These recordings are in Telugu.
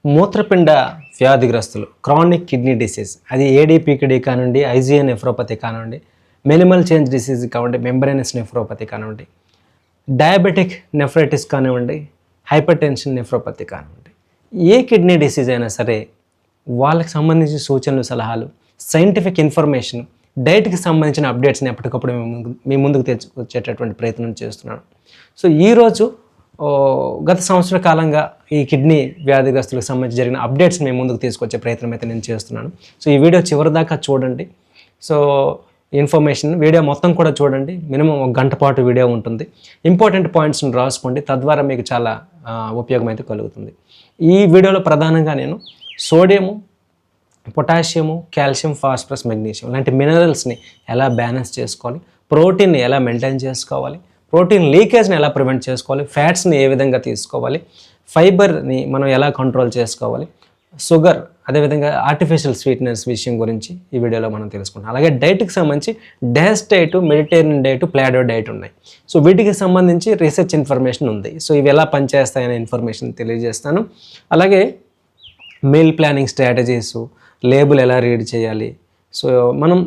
మూత్రపిండ వ్యాధిగ్రస్తులు క్రానిక్ కిడ్నీ డిసీజ్, అది ఏడీపీకిడీ కానివ్వండి, ఐజిఎన్ నెఫ్రోపతి కానివ్వండి, మినిమల్ చేంజ్ డిసీజ్ కానివ్వండి, మెంబ్రేనస్ నెఫ్రోపతి కానివ్వండి, డయాబెటిక్ నెఫ్రైటిస్ కానివ్వండి, హైపర్ టెన్షన్ నెఫ్రోపతి కానివ్వండి, ఏ కిడ్నీ డిసీజ్ అయినా సరే వాళ్ళకి సంబంధించిన సూచనలు, సలహాలు, సైంటిఫిక్ ఇన్ఫర్మేషన్, డైట్కి సంబంధించిన అప్డేట్స్ని ఎప్పటికప్పుడు మీ ముందుకు తెచ్చుకొచ్చేటటువంటి ప్రయత్నం చేస్తున్నాను. సో ఈరోజు గత సంవత్సర కాలంగా ఈ కిడ్నీ వ్యాధిగ్రస్తులకు సంబంధించి జరిగిన అప్డేట్స్ మేము ముందుకు తీసుకొచ్చే ప్రయత్నం అయితే నేను చేస్తున్నాను. సో ఈ వీడియో చివరి దాకా చూడండి. సో ఇన్ఫర్మేషన్ వీడియో మొత్తం కూడా చూడండి. మినిమం 1 గంట పాటు వీడియో ఉంటుంది. ఇంపార్టెంట్ పాయింట్స్ని రాసుకోండి, తద్వారా మీకు చాలా ఉపయోగం అయితే కలుగుతుంది. ఈ వీడియోలో ప్రధానంగా నేను sodium, potassium, calcium, phosphorus, magnesium లాంటి మినరల్స్ని ఎలా బ్యాలెన్స్ చేసుకోవాలి, ప్రోటీన్ని ఎలా మెయింటైన్ చేసుకోవాలి, ప్రోటీన్ లీకేజ్ని ఎలా ప్రివెంట్ చేసుకోవాలి, ఫ్యాట్స్ని ఏ విధంగా తీసుకోవాలి, ఫైబర్ని మనం ఎలా కంట్రోల్ చేసుకోవాలి, షుగర్, అదేవిధంగా ఆర్టిఫిషియల్ స్వీట్నెస్ విషయం గురించి ఈ వీడియోలో మనం తెలుసుకుంటాం. అలాగే డైట్కి సంబంధించి డేస్ డైట్, మెడిటేరియన్ డైట్, ప్లాడో డైట్ ఉన్నాయి. సో వీటికి సంబంధించి రీసెర్చ్ ఇన్ఫర్మేషన్ ఉంది. సో ఇవి ఎలా పనిచేస్తాయనే ఇన్ఫర్మేషన్ తెలియజేస్తాను. అలాగే మీల్ ప్లానింగ్ స్ట్రాటజీస్, లేబుల్ ఎలా రీడ్ చేయాలి, సో మనం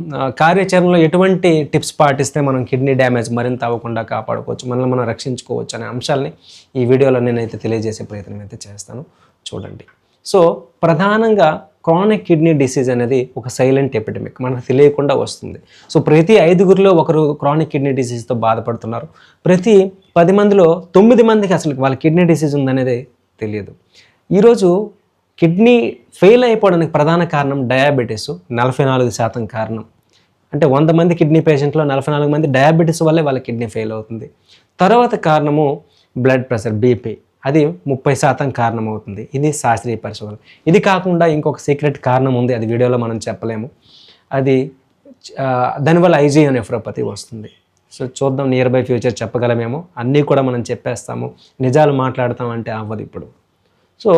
కార్యాచరణలో ఎటువంటి టిప్స్ పాటిస్తే మనం కిడ్నీ డ్యామేజ్ మరింత అవ్వకుండా కాపాడుకోవచ్చు, మనల్ని మనం రక్షించుకోవచ్చు అనే అంశాలని ఈ వీడియోలో నేనైతే తెలియజేసే ప్రయత్నం అయితే చేస్తాను. చూడండి. సో ప్రధానంగా క్రానిక్ కిడ్నీ డిసీజ్ అనేది ఒక సైలెంట్ ఎపిడమిక్, మనకు తెలియకుండా వస్తుంది. సో ప్రతి 5గురిలో ఒకరు క్రానిక్ కిడ్నీ డిసీజ్తో బాధపడుతున్నారు. ప్రతి 10 మందిలో 9 మందికి అసలు వాళ్ళ కిడ్నీ డిసీజ్ ఉందనేది తెలియదు. ఈరోజు కిడ్నీ ఫెయిల్ అయిపోవడానికి ప్రధాన కారణం డయాబెటీస్, 44% కారణం. అంటే 100 మంది కిడ్నీ పేషెంట్లో 44 మంది డయాబెటీస్ వల్లే వాళ్ళ కిడ్నీ ఫెయిల్ అవుతుంది. తర్వాత కారణము బ్లడ్ ప్రెషర్, బీపీ, అది 30% కారణం అవుతుంది. ఇది శాస్త్రీయ పరిశోధన. ఇది కాకుండా ఇంకొక సీక్రెట్ కారణం ఉంది, అది వీడియోలో మనం చెప్పలేము. అది దానివల్ల ఐజిఎన్ నెఫ్రోపతి వస్తుంది. సో చూద్దాం, నియర్ బై ఫ్యూచర్ చెప్పగలమేమో. అన్నీ కూడా మనం చెప్పేస్తాము, నిజాలు మాట్లాడతాం అంటే అవ్వదు ఇప్పుడు. సో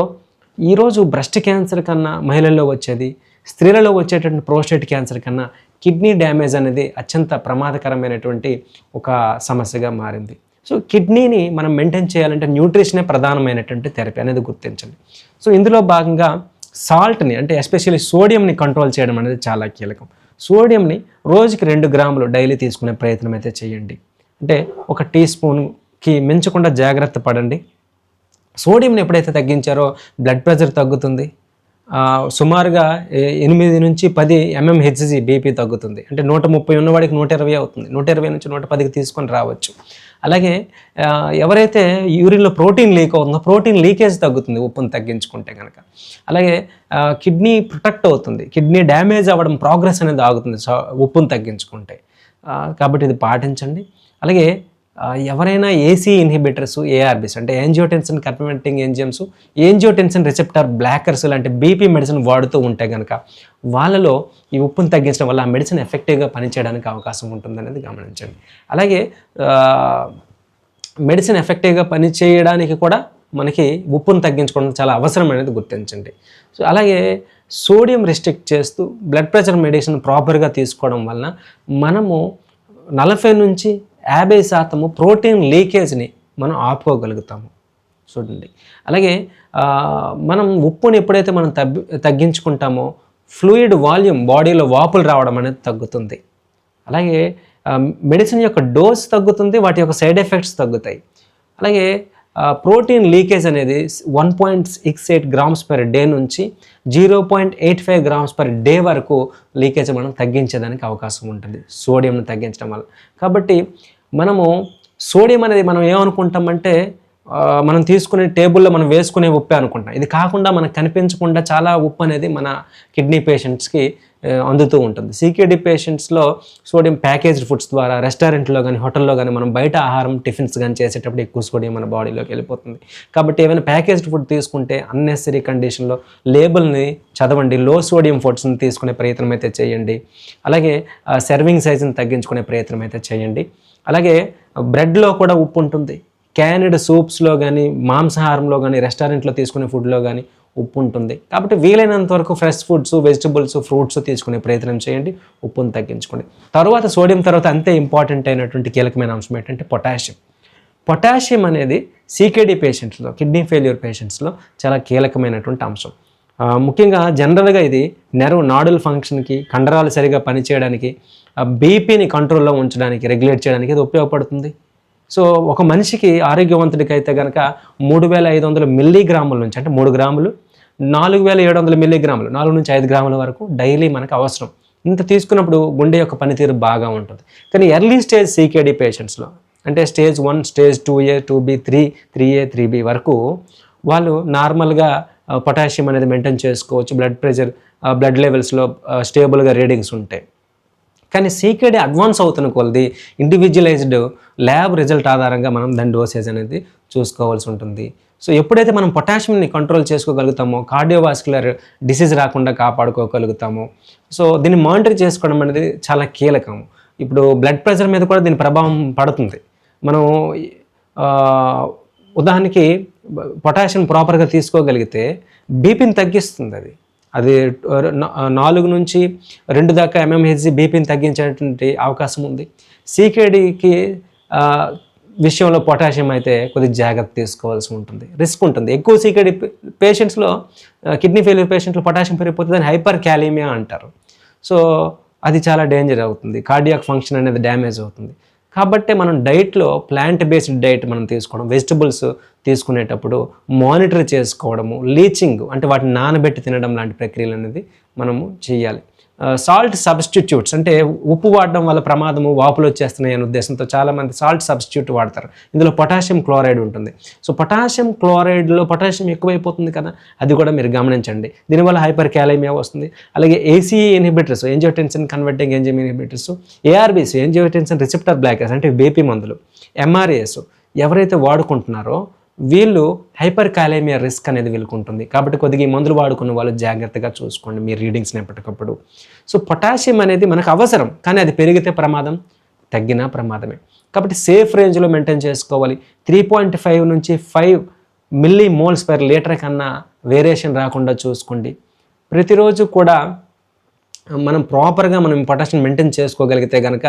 ఈరోజు బ్రెస్ట్ క్యాన్సర్ కన్నా మహిళల్లో వచ్చేది, స్త్రీలలో వచ్చేటువంటి ప్రోస్టేట్ క్యాన్సర్ కన్నా కిడ్నీ డ్యామేజ్ అనేది అత్యంత ప్రమాదకరమైనటువంటి ఒక సమస్యగా మారింది. సో కిడ్నీని మనం మెయింటైన్ చేయాలంటే న్యూట్రిషనే ప్రధానమైనటువంటి థెరపీ అనేది గుర్తించండి. సో ఇందులో భాగంగా సాల్ట్ని, అంటే ఎస్పెషల్లీ సోడియంని కంట్రోల్ చేయడం అనేది చాలా కీలకం. సోడియంని రోజుకి 2 గ్రాములు డైలీ తీసుకునే ప్రయత్నం అయితే చేయండి. అంటే 1 టీ స్పూన్కి మించకుండా జాగ్రత్త పడండి. సోడియంని ఎప్పుడైతే తగ్గించారో బ్లడ్ ప్రెషర్ తగ్గుతుంది. సుమారుగా 8 నుంచి 10 mmHg బీపీ తగ్గుతుంది. అంటే 130 ఉన్నవాడికి 120 అవుతుంది. 120 నుంచి 110కి తీసుకొని రావచ్చు. అలాగే ఎవరైతే యూరిన్లో ప్రోటీన్ లీక్ అవుతుందో ప్రోటీన్ లీకేజ్ తగ్గుతుంది ఉప్పును తగ్గించుకుంటే కనుక. అలాగే కిడ్నీ ప్రొటెక్ట్ అవుతుంది, కిడ్నీ డ్యామేజ్ అవ్వడం, ప్రోగ్రెస్ అనేది ఆగుతుంది ఉప్పును తగ్గించుకుంటే. కాబట్టి ఇది పాటించండి. అలాగే ఎవరైనా ఏసీ ఇన్హిబిటర్స్, ఏఆర్బిస్ అంటే angiotensin converting enzymes, angiotensin receptor blockers లాంటి బీపీ మెడిసిన్ వాడుతూ ఉంటే కనుక వాళ్ళలో ఈ ఉప్పును తగ్గించడం వల్ల ఆ మెడిసిన్ ఎఫెక్టివ్గా పనిచేయడానికి అవకాశం ఉంటుందనేది గమనించండి. అలాగే మెడిసిన్ ఎఫెక్టివ్గా పనిచేయడానికి కూడా మనకి ఉప్పును తగ్గించుకోవడం చాలా అవసరం అనేది గుర్తించండి. సో అలాగే సోడియం రెస్ట్రిక్ట్ చేస్తూ బ్లడ్ ప్రెషర్ మెడిసిన్ ప్రాపర్గా తీసుకోవడం వలన మనము 40 నుంచి 50% ప్రోటీన్ లీకేజ్ని మనం ఆపుకోగలుగుతాము. చూడండి. అలాగే మనం ఉప్పుని ఎప్పుడైతే మనం తగ్గించుకుంటామో ఫ్లూయిడ్ వాల్యూమ్, బాడీలో వాపులు రావడం అనేది తగ్గుతుంది. అలాగే మెడిసిన్ యొక్క డోస్ తగ్గుతుంది, వాటి యొక్క సైడ్ ఎఫెక్ట్స్ తగ్గుతాయి. అలాగే ప్రోటీన్ లీకేజ్ అనేది 1.68 grams per day నుంచి 0.85 grams per day వరకు లీకేజ్ మనం తగ్గించేదానికి అవకాశం ఉంటుంది సోడియంను తగ్గించడం వల్ల. కాబట్టి మనము సోడియం అనేది మనం ఏమనుకుంటామంటే మనం తీసుకునే టేబుల్లో మనం వేసుకునే ఉప్పే అనుకుంటాం. ఇది కాకుండా మనకు కనిపించకుండా చాలా ఉప్పు అనేది మన కిడ్నీ పేషెంట్స్కి అందుతూ ఉంటుంది. సీకేడీ పేషెంట్స్లో సోడియం ప్యాకేజ్డ్ ఫుడ్స్ ద్వారా రెస్టారెంట్లో కానీ హోటల్లో కానీ మనం బయట ఆహారం టిఫిన్స్ కానీ చేసేటప్పుడు ఎక్కువ సోడియం మన బాడీలోకి వెళ్ళిపోతుంది. కాబట్టి ఏమైనా ప్యాకేజ్డ్ ఫుడ్ తీసుకుంటే అన్నెసరీ కండిషన్లో లేబుల్ని చదవండి, లో సోడియం ఫుడ్స్ని తీసుకునే ప్రయత్నం అయితే చేయండి. అలాగే సర్వింగ్ సైజుని తగ్గించుకునే ప్రయత్నం అయితే చేయండి. అలాగే బ్రెడ్లో కూడా ఉప్పు ఉంటుంది. క్యాన్డ్ సూప్స్లో కానీ, మాంసాహారంలో కానీ, రెస్టారెంట్లో తీసుకునే ఫుడ్లో కానీ ఉప్పు ఉంటుంది. కాబట్టి వీలైనంత వరకు ఫ్రెష్ ఫుడ్స్, వెజిటబుల్స్, ఫ్రూట్స్ తీసుకునే ప్రయత్నం చేయండి, ఉప్పును తగ్గించుకోండి. తర్వాత సోడియం తర్వాత అంతే ఇంపార్టెంట్ అయినటువంటి కీలకమైన అంశం ఏంటంటే పొటాషియం. పొటాషియం అనేది సీకేడీ పేషెంట్స్లో, కిడ్నీ ఫెయిల్యూర్ పేషెంట్స్లో చాలా కీలకమైనటువంటి అంశం. ముఖ్యంగా జనరల్గా ఇది నెర్వ్ నాడుల ఫంక్షన్కి, కండరాలు సరిగా పనిచేయడానికి, బీపీని కంట్రోల్లో ఉంచడానికి, రెగ్యులేట్ చేయడానికి ఇది ఉపయోగపడుతుంది. సో ఒక మనిషికి ఆరోగ్యవంతుడికి అయితే కనుక 3500 మిల్లీగ్రాముల నుంచి, అంటే 3 గ్రాములు, 4700 మిల్లీగ్రాములు, 4 నుంచి 5 గ్రాముల వరకు డైలీ మనకు అవసరం. ఇంత తీసుకున్నప్పుడు గుండె యొక్క పనితీరు బాగా ఉంటుంది. కానీ ఎర్లీ స్టేజ్ సీకేడీ పేషెంట్స్లో, అంటే stage 1, stage 2A, 2B, 3A, 3B వరకు వాళ్ళు నార్మల్గా పొటాషియం అనేది మెయింటైన్ చేసుకోవచ్చు. బ్లడ్ ప్రెషర్, బ్లడ్ లెవెల్స్లో స్టేబుల్గా రీడింగ్స్ ఉంటాయి. కానీ సీకేడీ అడ్వాన్స్ అవుతున్న కొలది ఇండివిజువలైజ్డ్ ల్యాబ్ రిజల్ట్ ఆధారంగా మనం దాని డోసేజ్ అనేది చూసుకోవాల్సి ఉంటుంది. సో ఎప్పుడైతే మనం పొటాషియంని కంట్రోల్ చేసుకోగలుగుతామో, కార్డియోవాస్కులర్ డిసీజ్ రాకుండా కాపాడుకోగలుగుతామో, సో దీన్ని మానిటర్ చేసుకోవడం అనేది చాలా కీలకం. ఇప్పుడు బ్లడ్ ప్రెషర్ మీద కూడా దీని ప్రభావం పడుతుంది. మనం ఉదాహరణకి పొటాషియం ప్రాపర్గా తీసుకోగలిగితే బీపీని తగ్గిస్తుంది. అది 4 నుంచి 2 దాకా mmHg బీపీని తగ్గించేటువంటి అవకాశం ఉంది. సీకేడీకి విషయంలో పొటాషియం అయితే కొద్దిగా జాగ్రత్త తీసుకోవాల్సి ఉంటుంది, రిస్క్ ఉంటుంది. ఎక్కువ సీకేడీ పేషెంట్స్లో, కిడ్నీ ఫెయిల్యూర్ పేషెంట్లో పొటాషియం పెరిగిపోతే దాన్ని హైపర్ క్యాలీమియా అంటారు. సో అది చాలా డేంజర్ అవుతుంది, కార్డియాక్ ఫంక్షన్ అనేది డ్యామేజ్ అవుతుంది. కాబట్టి మనం డైట్లో ప్లాంట్ బేస్డ్ డైట్ మనం తీసుకోవడం, వెజిటబుల్స్ తీసుకునేటప్పుడు మానిటర్ చేసుకోవడము, లీచింగ్ అంటే వాటిని నానబెట్టి తినడం లాంటి ప్రక్రియలు అనేది మనము చేయాలి. సాల్ట్ సబ్స్టిట్యూట్స్, అంటే ఉప్పు వాడడం వల్ల ప్రమాదము, వాపులు వచ్చేస్తున్నాయి అనే ఉద్దేశంతో చాలామంది సాల్ట్ సబ్స్టిట్యూట్ వాడతారు. ఇందులో పొటాషియం క్లోరైడ్ ఉంటుంది. సో పొటాషియం క్లోరైడ్లో పొటాషియం ఎక్కువైపోతుంది కదా, అది కూడా మీరు గమనించండి. దీనివల్ల హైపర్ క్యాలేమియా వస్తుంది. అలాగే ACE inhibitors, angiotensin converting enzyme inhibitors, ARBs, angiotensin receptor blockers, అంటే బీపీ మందులు, ఎంఆర్ఏఎస్ ఎవరైతే వాడుకుంటున్నారో వీళ్ళు హైపర్ కాలేమియా రిస్క్ అనేది వీళ్ళకు ఉంటుంది. కాబట్టి కొద్దిగా ఈ మందులు వాడుకున్న వాళ్ళు జాగ్రత్తగా చూసుకోండి మీ రీడింగ్స్ని ఎప్పటికప్పుడు. సో పొటాషియం అనేది మనకు అవసరం, కానీ అది పెరిగితే ప్రమాదం, తగ్గినా ప్రమాదమే. కాబట్టి సేఫ్ రేంజ్లో మెయింటైన్ చేసుకోవాలి. 3.5 నుంచి 5 మిల్లీమోల్స్ పర్ లీటర్ కన్నా వేరియేషన్ రాకుండా చూసుకోండి. ప్రతిరోజు కూడా మనం ప్రాపర్గా మనం పొటాషియం మెయింటైన్ చేసుకోగలిగితే కనుక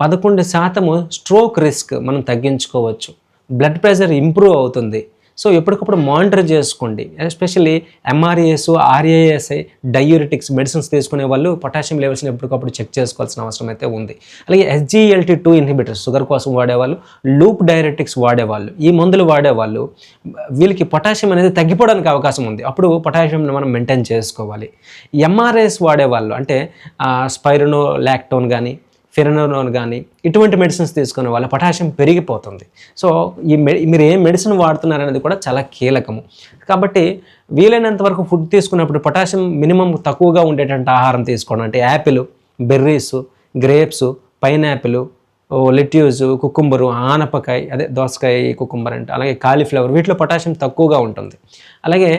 11% స్ట్రోక్ రిస్క్ మనం తగ్గించుకోవచ్చు. బ్లడ్ ప్రెషర్ ఇంప్రూవ్ అవుతుంది. సో ఎప్పటికప్పుడు మానిటర్ చేసుకోండి. ఎస్పెషల్లీ ఎంఆర్ఏఎస్, ఆర్ఏఎస్ఐ, డయూరిటిక్స్ మెడిసిన్స్ తీసుకునే వాళ్ళు పొటాషియం లెవెల్స్ని ఎప్పటికప్పుడు చెక్ చేసుకోవాల్సిన అవసరం అయితే ఉంది. అలాగే SGLT2 ఇన్హిబిటర్స్, షుగర్ కోసం వాడేవాళ్ళు, లూప్ డైరెటిక్స్ వాడేవాళ్ళు, ఈ మందులు వాడేవాళ్ళు వీళ్ళకి పొటాషియం అనేది తగ్గిపోవడానికి అవకాశం ఉంది. అప్పుడు పొటాషియంని మనం మెయింటైన్ చేసుకోవాలి. ఎంఆర్ఏఎస్ వాడేవాళ్ళు, అంటే స్పైరునోలాక్టోన్ కానీ, ఫెరనోన్ కానీ ఇటువంటి మెడిసిన్స్ తీసుకునే వాళ్ళ పొటాషియం పెరిగిపోతుంది. సో మీరు ఏ మెడిసిన్ వాడుతున్నారనేది కూడా చాలా కీలకము. కాబట్టి వీలైనంత వరకు ఫుడ్ తీసుకున్నప్పుడు పొటాషియం మినిమం తక్కువగా ఉండేటువంటి ఆహారం తీసుకోవడం, అంటే Apple, berries, grapes, pineapple, lettuce, cucumber, ఆనపకాయ, అదే దోసకాయ, కుకుంబర్ అంటే, అలాగే కాలీఫ్లవర్, వీటిలో పొటాషియం తక్కువగా ఉంటుంది. అలాగే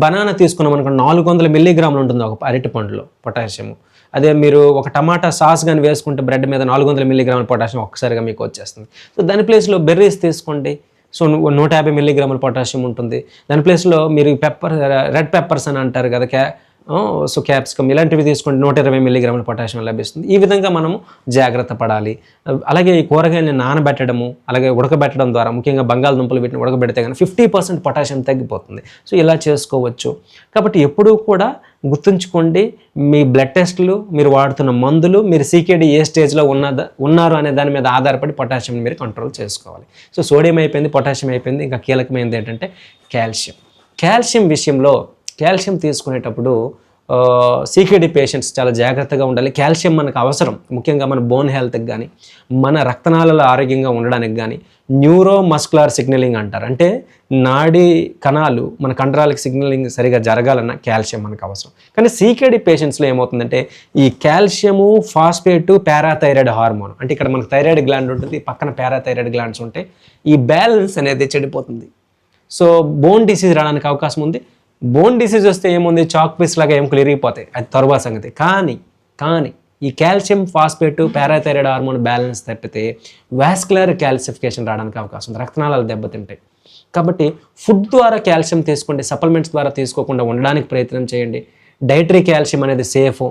బనానా తీసుకున్నాం అనుకోండి, 400 మిల్లీగ్రాములు ఉంటుంది ఒక అరటి పండులో పొటాషియం. అదే మీరు ఒక టమాటా సాస్ కానీ వేసుకుంటే బ్రెడ్ మీద 400 మిల్లీగ్రాముల పొటాషియం ఒక్కసారిగా మీకు వచ్చేస్తుంది. సో దాని ప్లేస్లో బెర్రీస్ తీసుకోండి. సో 150 మిల్లీగ్రాముల పొటాషియం ఉంటుంది. దాని ప్లేస్లో మీరు రెడ్ పెప్పర్స్ అని అంటారు కదా, సో క్యాప్సికమ్, ఇలాంటివి తీసుకోండి, 120 మిల్లీగ్రాముల పొటాషియం లభిస్తుంది. ఈ విధంగా మనము జాగ్రత్త పడాలి. అలాగే ఈ కూరగాయలని నానబెట్టడము, అలాగే ఉడకబెట్టడం ద్వారా, ముఖ్యంగా బంగాళదుంపలు వీటిని ఉడకబెడితే కానీ 50% పొటాషియం తగ్గిపోతుంది. సో ఇలా చేసుకోవచ్చు. కాబట్టి ఎప్పుడూ కూడా గుర్తుంచుకోండి, మీ బ్లడ్ టెస్టులు, మీరు వాడుతున్న మందులు, మీరు సీకేడీ ఏ స్టేజ్లో ఉన్నారు అనే దాని మీద ఆధారపడి పొటాషియం మీరు కంట్రోల్ చేసుకోవాలి. సో సోడియం అయిపోయింది, పొటాషియం అయిపోయింది, ఇంకా కీలకమైనది ఏంటంటే కాల్షియం. కాల్షియం విషయంలో, కాల్షియం తీసుకునేటప్పుడు సీకేడీ పేషెంట్స్ చాలా జాగ్రత్తగా ఉండాలి. కాల్షియం మనకు అవసరం, ముఖ్యంగా మన బోన్ హెల్త్కి కానీ, మన రక్తనాళాలు ఆరోగ్యంగా ఉండడానికి కానీ. న్యూరో మస్కులర్ సిగ్నలింగ్ అంటారు, అంటే నాడీ కణాలు మన కండరాలకి సిగ్నలింగ్ సరిగా జరగాలన్నా కాల్షియం మనకు అవసరం. కానీ సీకేడీ పేషెంట్స్లో ఏమవుతుందంటే ఈ కాల్షియము, ఫాస్ఫేటు, పారాథైరాయిడ్ హార్మోన్, అంటే ఇక్కడ మనకు థైరాయిడ్ గ్లాండ్ ఉంటుంది, పక్కన పారాథైరాయిడ్ గ్లాండ్స్ ఉంటాయి, ఈ బ్యాలెన్స్ అనేది చెడిపోతుంది. సో బోన్ డిసీజ్ రావడానికి అవకాశం ఉంది. బోన్ డిసీజ్ వస్తే ఏముంది, చాక్ పీస్ లాగా ఎముకలు ఇరిగిపోతాయి, అది తర్వాత సంగతి. కానీ ఈ calcium, phosphate, parathyroid hormone balance తప్పితే వాస్కులర్ క్యాల్సిఫికేషన్ రావడానికి అవకాశం ఉంది, రక్తనాళాలు దెబ్బతింటాయి. కాబట్టి ఫుడ్ ద్వారా కాల్షియం తీసుకోండి, సప్లిమెంట్స్ ద్వారా తీసుకోకుండా ఉండడానికి ప్రయత్నం చేయండి. డైటరీ కాల్షియం అనేది సేఫ్,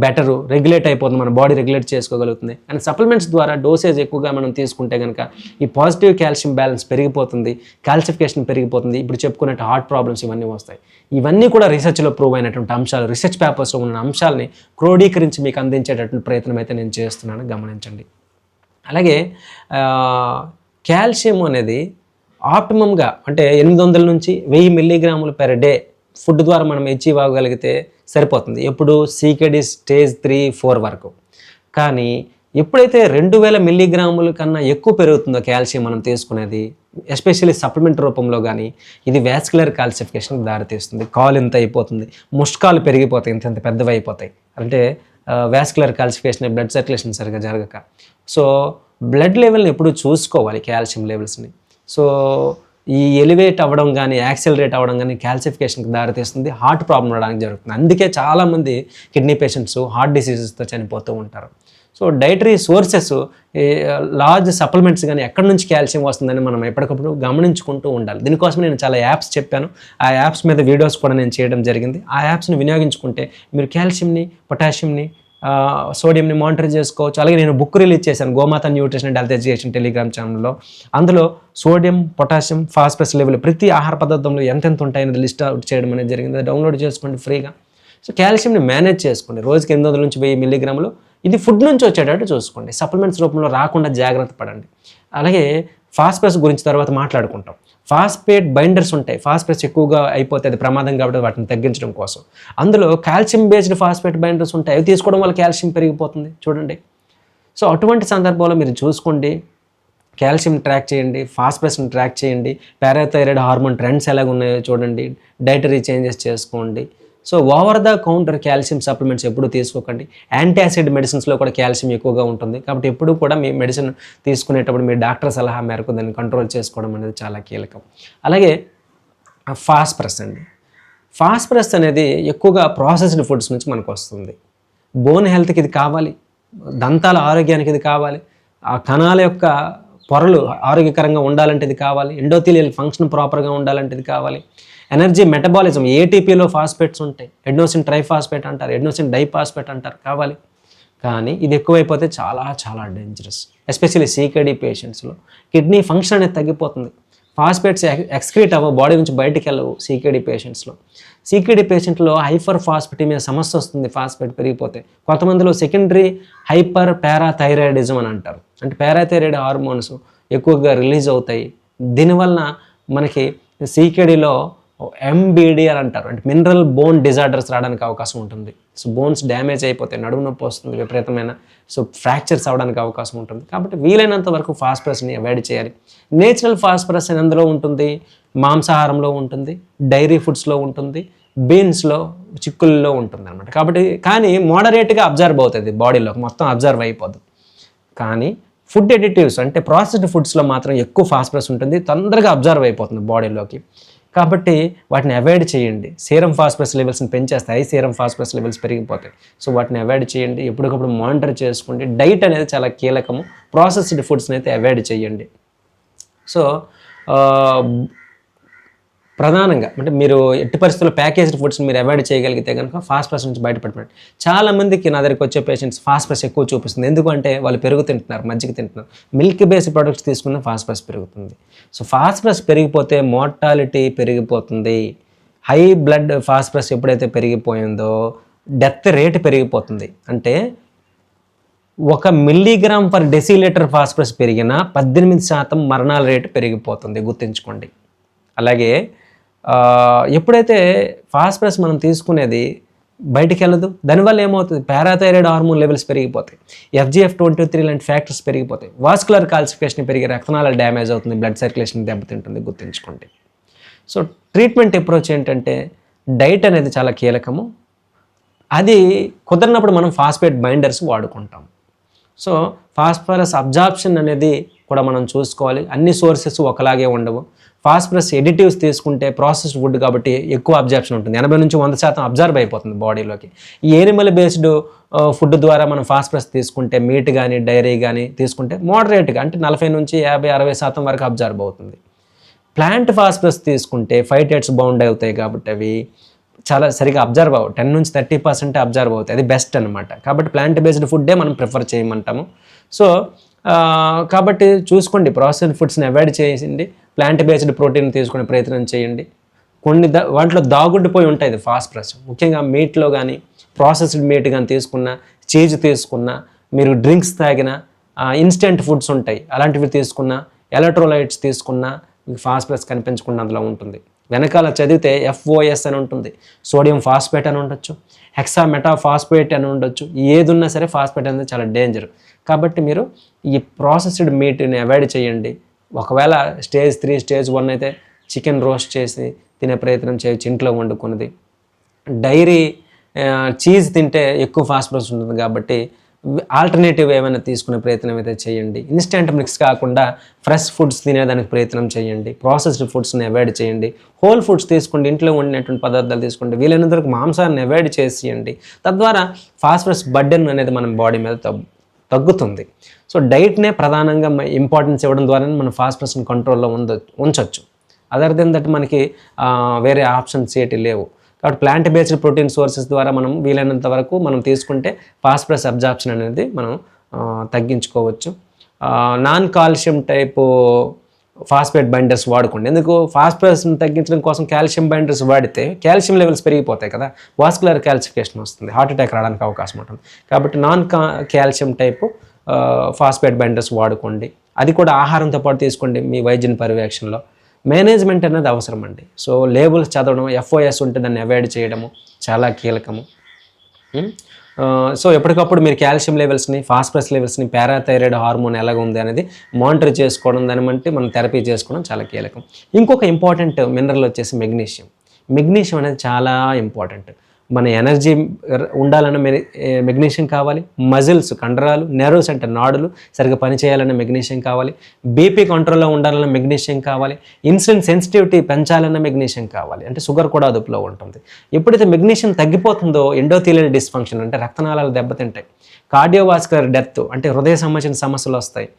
బెటరు, రెగ్యులేట్ అయిపోతుంది, మన బాడీ రెగ్యులేట్ చేసుకోగలుగుతుంది. అండ్ సప్లిమెంట్స్ ద్వారా డోసేజ్ ఎక్కువగా మనం తీసుకుంటే కనుక ఈ పాజిటివ్ కాల్షియం బ్యాలెన్స్ పెరిగిపోతుంది, కాల్సిఫికేషన్ పెరిగిపోతుంది. ఇప్పుడు చెప్పుకున్నట్టు హార్ట్ ప్రాబ్లమ్స్ ఇవన్నీ వస్తాయి. ఇవన్నీ కూడా రీసెర్చ్లో ప్రూవ్ అయినటువంటి అంశాలు, రీసెర్చ్ పేపర్స్లో ఉన్న అంశాలని క్రోడీకరించి మీకు అందించేటటువంటి ప్రయత్నం అయితే నేను చేస్తున్నాను, గమనించండి. అలాగే కాల్షియం అనేది ఆప్టిమమ్గా అంటే 800 నుంచి 1000 మిల్లీగ్రాములు పెర్ డే ఫుడ్ ద్వారా మనం అచీవ్ అవ్వగలిగితే సరిపోతుంది. ఎప్పుడు CKD స్టేజ్ 3-4 వరకు. కానీ ఎప్పుడైతే 2000 మిల్లీగ్రాముల కన్నా ఎక్కువ పెరుగుతుందో కాల్షియం మనం తీసుకునేది, ఎస్పెషల్లీ సప్లిమెంట్ రూపంలో కానీ, ఇది వాస్కులర్ కాల్సిఫికేషన్కి దారితీస్తుంది. కాలు ఇంత అయిపోతుంది, ముష్కాలు పెరిగిపోతాయి, ఇంత పెద్దవి అయిపోతాయి. అంటే వాస్కులర్ కాల్సిఫికేషన్, బ్లడ్ సర్క్యులేషన్ సరిగా జరగక. సో బ్లడ్ లెవెల్ని ఎప్పుడు చూసుకోవాలి, కాల్షియం లెవెల్స్ని. సో ఈ ఎలివేట్ అవ్వడం కానీ, యాక్సిలరేట్ అవ్వడం కానీ కాల్సిఫికేషన్కి దారితీస్తుంది, హార్ట్ ప్రాబ్లం రావడానికి జరుగుతుంది. అందుకే చాలామంది కిడ్నీ పేషెంట్స్ హార్ట్ డిసీజెస్తో చనిపోతూ ఉంటారు. So dietary sources, large supplements కానీ ఎక్కడి నుంచి కాల్షియం వస్తుందని మనం ఎప్పటికప్పుడు గమనించుకుంటూ ఉండాలి. దీనికోసం నేను చాలా యాప్స్ చెప్పాను, ఆ యాప్స్ మీద వీడియోస్ కూడా నేను చేయడం జరిగింది. ఆ యాప్స్ని వినియోగించుకుంటే మీరు కాల్షియంని, పొటాషియంని, సోడియంని మానిటర్ చేసుకోవచ్చు. అలాగే నేను బుక్ రిలీజ్ చేశాను, గోమాత nutrition and health education Telegram ఛానల్లో. అందులో సోడియం, పొటాషియం, ఫాస్ఫరస్ లెవెల్ ప్రతి ఆహార పదార్థంలో ఎంతెంత ఉంటాయనేది లిస్ట్ అవుట్ చేయడం అనేది జరిగింది. అది డౌన్లోడ్ చేసుకోండి ఫ్రీగా. సో కాల్షియంని మేనేజ్ చేసుకోండి. రోజుకి 800 నుంచి 1000 మిల్లీగ్రాములు ఇది ఫుడ్ నుంచి వచ్చేటట్టు చూసుకోండి, సప్లిమెంట్స్ రూపంలో రాకుండా జాగ్రత్త పడండి. అలాగే ఫాస్ఫరస్ గురించి తర్వాత మాట్లాడుకుంటాం. ఫాస్ఫేట్ బైండర్స్ ఉంటాయి, ఫాస్ఫరస్ ఎక్కువగా అయిపోతే అది ప్రమాదం కాబట్టి వాటిని తగ్గించడం కోసం అందులో కాల్షియం బేస్డ్ ఫాస్ఫేట్ బైండర్స్ ఉంటాయి. అవి తీసుకోవడం వల్ల కాల్షియం పెరిగిపోతుంది చూడండి. సో అటువంటి సందర్భంలో మీరు చూసుకోండి, కాల్షియం ట్రాక్ చేయండి, ఫాస్ఫరస్ని ట్రాక్ చేయండి, పారాథైరాయిడ్ హార్మోన్ ట్రెండ్స్ ఎలాగ ఉన్నాయో చూడండి, డైటరీ చేంజెస్ చేసుకోండి. So over the counter calcium supplements ఎప్పుడు తీసుకోకండి. యాంటాసిడ్ మెడిసిన్స్లో కూడా కాల్షియం ఎక్కువగా ఉంటుంది కాబట్టి ఎప్పుడు కూడా మీ మెడిసిన్ తీసుకునేటప్పుడు మీ డాక్టర్ సలహా మేరకు దాన్ని కంట్రోల్ చేసుకోవడం అనేది చాలా కీలకం. అలాగే ఫాస్ఫరస్ అండి, ఫాస్ఫరస్ అనేది ఎక్కువగా ప్రాసెస్డ్ ఫుడ్స్ నుంచి మనకు వస్తుంది. బోన్ హెల్త్కి ఇది కావాలి, దంతాల ఆరోగ్యానికి ఇది కావాలి, ఆ కణాల యొక్క పొరలు ఆరోగ్యకరంగా ఉండాలంటే ఇది కావాలి, ఎండోథీలియల్ ఫంక్షన్ ప్రాపర్గా ఉండాలంటే ఇది కావాలి, ఎనర్జీ మెటబాలిజం, ఏటీపీలో ఫాస్ఫేట్స్ ఉంటాయి, ఎడ్నోసిన్ ట్రైఫాస్ఫేట్ అంటారు, ఎడ్నోసిన్ డైఫాస్ఫేట్ అంటారు కావాలి. కానీ ఇది ఎక్కువైపోతే చాలా చాలా డేంజరస్, ఎస్పెషల్లీ CKD పేషెంట్స్లో కిడ్నీ ఫంక్షన్ అనేది తగ్గిపోతుంది. ఫాస్ఫేట్స్ ఎక్స్క్రీట్ అవ్వ బాడీ నుంచి బయటికి వెళ్ళవు CKD పేషెంట్స్లో. CKD పేషెంట్లో హైపర్ ఫాస్ఫేటిమియా సమస్య వస్తుంది ఫాస్ఫేట్ పెరిగిపోతే. కొంతమందిలో సెకండరీ హైపర్ పారాథైరాయిడిజం అని అంటారు, అంటే పారాథైరాయిడ్ హార్మోన్స్ ఎక్కువగా రిలీజ్ అవుతాయి. దీనివలన మనకి CKDలో MBD అని అంటారు, అంటే మినరల్ బోన్ డిజార్డర్స్ రావడానికి అవకాశం ఉంటుంది. సో బోన్స్ డ్యామేజ్ అయిపోతాయి, నడుము నొప్పి వస్తుంది విపరీతమైన, సో ఫ్రాక్చర్స్ అవడానికి అవకాశం ఉంటుంది. కాబట్టి వీలైనంత వరకు ఫాస్ఫరస్ని అవాయిడ్ చేయాలి. నేచురల్ ఫాస్ఫరస్ ఎందులో ఉంటుంది, మాంసాహారంలో ఉంటుంది, డైరీ ఫుడ్స్లో ఉంటుంది, బీన్స్లో, చిక్కుల్లో ఉంటుంది అనమాట. కాబట్టి కానీ మోడరేట్గా అబ్జర్వ్ అవుతుంది బాడీలో, మొత్తం అబ్జర్వ్ అయిపోద్ది. కానీ ఫుడ్ ఎడిటివ్స్ అంటే ప్రాసెస్డ్ ఫుడ్స్లో మాత్రం ఎక్కువ ఫాస్ఫరస్ ఉంటుంది, తొందరగా అబ్జర్వ్ అయిపోతుంది బాడీలోకి. కాబట్టి వాటిని అవాయిడ్ చేయండి. సీరం ఫాస్ఫరస్ లెవెల్స్ని పెంచేస్తాయి, సీరం ఫాస్ఫరస్ లెవెల్స్ పెరిగిపోతాయి. సో వాటిని అవాయిడ్ చేయండి, ఎప్పటికప్పుడు మానిటర్ చేసుకోండి. డైట్ అనేది చాలా కీలకము, ప్రాసెస్డ్ ఫుడ్స్ని అయితే అవాయిడ్ చేయండి. సో ప్రధానంగా అంటే మీరు ఎట్టి పరిస్థితుల్లో ప్యాకేజ్డ్ ఫుడ్స్ని మీరు అవాయిడ్ చేయగలిగితే కనుక ఫాస్ఫరస్ నుంచి బయటపడిపోయింది. చాలామందికి నా దగ్గరికి వచ్చే పేషెంట్స్ ఫాస్ఫరస్ ఎక్కువ చూపిస్తుంది, ఎందుకంటే వాళ్ళు పెరుగు తింటున్నారు, మజ్జిగ తింటున్నారు, మిల్క్ బేస్డ్ ప్రొడక్ట్స్ తీసుకున్న ఫాస్ఫరస్ పెరుగుతుంది. సో ఫాస్ఫరస్ పెరిగిపోతే మోర్టాలిటీ పెరిగిపోతుంది. హై బ్లడ్ ఫాస్ఫరస్ ఎప్పుడైతే పెరిగిపోయిందో డెత్ రేట్ పెరిగిపోతుంది. అంటే 1 మిల్లీగ్రామ్ పర్ డెసిలీటర్ ఫాస్ఫరస్ పెరిగినా 18% మరణాల రేటు పెరిగిపోతుంది, గుర్తుంచుకోండి. అలాగే ఎప్పుడైతే ఫాస్ఫరస్ మనం తీసుకునేది బయటికి వెళ్ళదు, దానివల్ల ఏమవుతుంది, పారాథైరాయిడ్ హార్మోన్ లెవెల్స్ పెరిగిపోతాయి, FGF23 లాంటి ఫ్యాక్టర్స్ పెరిగిపోతాయి, వాస్కులర్ కాల్సిఫికేషన్ పెరిగి రక్తనాళాలు డ్యామేజ్ అవుతుంది, బ్లడ్ సర్క్యులేషన్ దెబ్బతింటుంది, గుర్తుంచుకోండి. సో ట్రీట్మెంట్ అప్రోచ్ ఏంటంటే డైట్ అనేది చాలా కీలకము. అది కుదరినప్పుడు మనం ఫాస్ఫేట్ బైండర్స్ వాడుకుంటాం. సో ఫాస్ఫరస్ అబ్జార్ప్షన్ అనేది కూడా మనం చూసుకోవాలి. అన్ని సోర్సెస్ ఒకలాగే ఉండవు. ఫాస్ఫరస్ ఎడిటివ్స్ తీసుకుంటే ప్రాసెస్డ్ ఫుడ్ కాబట్టి ఎక్కువ అబ్జార్ప్షన్ ఉంటుంది, 80 నుంచి 100% అబ్జర్వ్ అయిపోతుంది బాడీలోకి. ఈ యానిమల్ బేస్డ్ ఫుడ్ ద్వారా మనం ఫాస్ఫరస్ తీసుకుంటే, మీట్ కానీ డైరీ కానీ తీసుకుంటే మోడరేట్గా అంటే 40 నుంచి 50-60% వరకు అబ్జర్వ్ అవుతుంది. ప్లాంట్ ఫాస్ఫరస్ తీసుకుంటే ఫైటేట్స్ బౌండ్ అవుతాయి కాబట్టి అవి చాలా సరిగా అబ్జర్వ్ అవ్వవు, 10 నుంచి 30% అబ్జర్వ్ అవుతాయి, అది బెస్ట్ అనమాట. కాబట్టి ప్లాంట్ బేస్డ్ ఫుడ్డే మనం ప్రిఫర్ చేయమంటాము. సో కాబట్టి చూసుకోండి, ప్రాసెస్డ్ ఫుడ్స్ని అవాయిడ్ చేయండి, ప్లాంట్ బేస్డ్ ప్రోటీన్ తీసుకునే ప్రయత్నం చేయండి. వాటిలో దాగుండిపోయి ఉంటాయి ఇది ఫాస్ఫరస్, ముఖ్యంగా మీట్లో కానీ ప్రాసెస్డ్ మీట్ కానీ తీసుకున్న, చీజ్ తీసుకున్న, మీరు డ్రింక్స్ తాగిన, ఇన్స్టెంట్ ఫుడ్స్ ఉంటాయి అలాంటివి తీసుకున్న, ఎలక్ట్రోలైట్స్ తీసుకున్న మీకు ఫాస్ఫరస్ కనిపించకుండా అందులో ఉంటుంది. వెనకాల చదివితే FOS అని ఉంటుంది, సోడియం ఫాస్ఫేట్ అని ఉండొచ్చు, హెక్సామెటాఫాస్ఫేట్ అని ఉండొచ్చు. ఏది ఉన్నా సరే ఫాస్ఫేట్ అనేది చాలా డేంజర్. కాబట్టి మీరు ఈ ప్రాసెస్డ్ మీట్ని అవాయిడ్ చేయండి. ఒకవేళ స్టేజ్ 3, స్టేజ్ 1 అయితే చికెన్ రోస్ట్ చేసి తినే ప్రయత్నం చేయొచ్చు, ఇంట్లో వండుకున్నది. డైరీ చీజ్ తింటే ఎక్కువ ఫాస్ఫరస్ ఉంటుంది కాబట్టి ఆల్టర్నేటివ్ ఏమైనా తీసుకునే ప్రయత్నం అయితే చేయండి. ఇన్స్టెంట్ మిక్స్ కాకుండా ఫ్రెష్ ఫుడ్స్ తినేదానికి ప్రయత్నం చేయండి. ప్రాసెస్డ్ ఫుడ్స్ని అవాయిడ్ చేయండి. హోల్ ఫుడ్స్ తీసుకోండి, ఇంట్లో వండినటువంటి పదార్థాలు తీసుకోండి. వీలైనంత వరకు మాంసాన్ని అవాయిడ్ చేసేయండి. తద్వారా ఫాస్ఫరస్ బర్డెన్ అనేది మన బాడీ మీద తగ్గుతుంది. సో డైట్నే ప్రధానంగా ఇంపార్టెన్స్ ఇవ్వడం ద్వారానే మనం ఫాస్ఫరస్ని కంట్రోల్లో ఉంచవచ్చు. అదర్ దెన్ దట్ మనకి వేరే ఆప్షన్స్ ఏటి లేవు. కాబట్టి ప్లాంట్ బేస్డ్ ప్రోటీన్ సోర్సెస్ ద్వారా మనం వీలైనంత వరకు మనం తీసుకుంటే ఫాస్ఫరస్ అబ్జార్ప్షన్ అనేది మనం తగ్గించుకోవచ్చు. Non calcium type phosphate binders వాడుకోండి. ఎందుకు, ఫాస్ఫరస్ని తగ్గించడం కోసం కాల్షియం బైండర్స్ వాడితే కాల్షియం లెవెల్స్ పెరిగిపోతాయి కదా, వాస్కులర్ క్యాల్సిఫికేషన్ వస్తుంది, హార్ట్ అటాక్ రావడానికి అవకాశం ఉంటుంది. కాబట్టి non calcium type phosphate binders వాడుకోండి. అది కూడా ఆహారంతో పాటు తీసుకోండి మీ వైద్యుని పర్యవేక్షణలో. మేనేజ్మెంట్ అనేది అవసరం అండి. సో లేబుల్స్ చదవడం, FOS ఉంటే దాన్ని అవాయిడ్ చేయడము చాలా కీలకము. సో ఎప్పటికప్పుడు మీరు కాల్షియం లెవెల్స్ని, ఫాస్ఫరస్ లెవెల్స్ని, పారాథైరాయిడ్ హార్మోన్ ఎలాగ ఉంది అనేది మానిటర్ చేసుకోవడం, దాన్ని బట్టి మనం థెరపీ చేసుకోవడం చాలా కీలకం. ఇంకొక ఇంపార్టెంట్ మినరల్ వచ్చేసి మెగ్నీషియం. మెగ్నీషియం అనేది చాలా ఇంపార్టెంట్. మన ఎనర్జీ ఉండాలన్న మెగ్నీషియం కావాలి, మజిల్స్ కండరాలు, నెర్వ్స్ అంటే నాడులు సరిగ్గా పనిచేయాలన్న మెగ్నీషియం కావాలి, బీపీ కంట్రోల్లో ఉండాలన్న మెగ్నీషియం కావాలి, ఇన్సులిన్ సెన్సిటివిటీ పెంచాలన్న మెగ్నీషియం కావాలి, అంటే షుగర్ కూడా అదుపులో ఉంటుంది. ఎప్పుడైతే మెగ్నీషియం తగ్గిపోతుందో ఎండోథీలియల్ డిస్ఫంక్షన్ అంటే రక్తనాళాలు దెబ్బతింటాయి, కార్డియోవాస్కులర్ డెత్ అంటే హృదయ సంబంధించిన సమస్యలు వస్తాయి.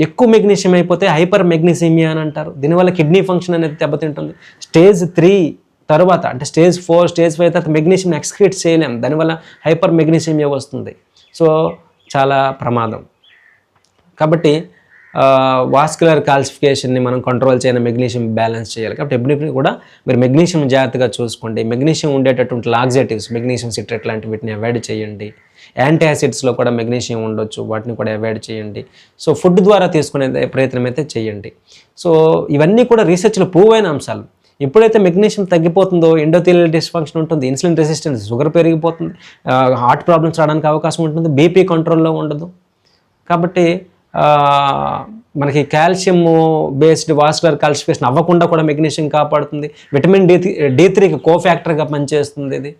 ఎక్కువ మెగ్నీషియం అయిపోతే హైపర్ మెగ్నీసిమియా అని అంటారు. దీనివల్ల కిడ్నీ ఫంక్షన్ అనేది దెబ్బతింటుంది. స్టేజ్ 3 తర్వాత అంటే స్టేజ్ 4, స్టేజ్ 5 తర్వాత మెగ్నీషియం ఎక్స్క్రీట్ చేయలేం, దానివల్ల హైపర్ మెగ్నీసిమియా వస్తుంది. సో చాలా ప్రమాదం. కాబట్టి వాస్కులర్ కాల్సిఫికేషన్ని మనం కంట్రోల్ చేయని మెగ్నీషియం బ్యాలెన్స్ చేయాలి. కాబట్టి ఎప్పుడు కూడా మీరు మెగ్నీషియం జాగ్రత్తగా చూసుకోండి. మెగ్నీషియం ఉండేటటువంటి లాక్సేటివ్స్, మెగ్నీషియం సిట్రేట్ లాంటి వీటిని అవాయిడ్ చేయండి. యాంటీ యాసిడ్స్లో కూడా మెగ్నీషియం ఉండొచ్చు, వాటిని కూడా అవాయిడ్ చేయండి. సో ఫుడ్ ద్వారా తీసుకునే ప్రయత్నం అయితే చేయండి. సో ఇవన్నీ కూడా రీసెర్చ్లో ప్రూవ్ అయిన అంశాలు. ఎప్పుడైతే మెగ్నీషియం తగ్గిపోతుందో ఎండోథీలియల్ డిస్ఫంక్షన్ ఉంటుంది, ఇన్సులిన్ రెసిస్టెన్స్, షుగర్ పెరిగిపోతుంది, హార్ట్ ప్రాబ్లమ్స్ రావడానికి అవకాశం ఉంటుంది, బీపీ కంట్రోల్లో ఉండదు. కాబట్టి మనకి కాల్షియం బేస్డ్ వాస్కులర్ కాల్సిఫికేషన్ అవ్వకుండా కూడా మెగ్నీషియం కాపాడుతుంది. విటమిన్ D3కి కోఫ్యాక్టర్గా పనిచేస్తుంది ఇది.